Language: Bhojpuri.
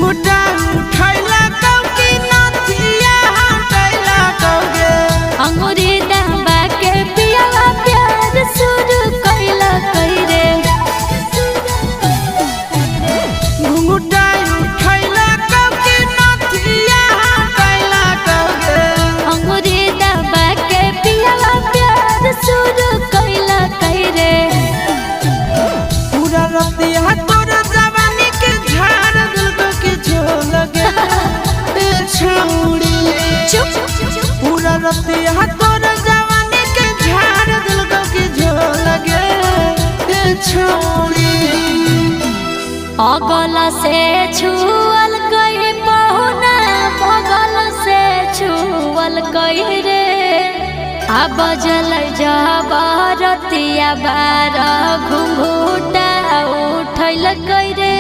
घुंघटा उठैला कौकी नथिया हटैला कौगे अंगूरी दबा के पियावा प्यार शुरू कैला कैरे घुंघटा उठैला कौकी नथिया हटैला कौगे अंगूरी दबा के पियावा प्यार शुरू कैला कैरे पूरा रतिया तोर जवानी के झाड़ दिल के झोल गे छौड़ी पूरा रतिया तोर जवानी के झाड़ दिल के झोल गे छौड़ी अगल से छुअल कई पहुना बगल से छुअल कई रे आ बजल जबरतिया बार घुंघटा उठैल कई रे।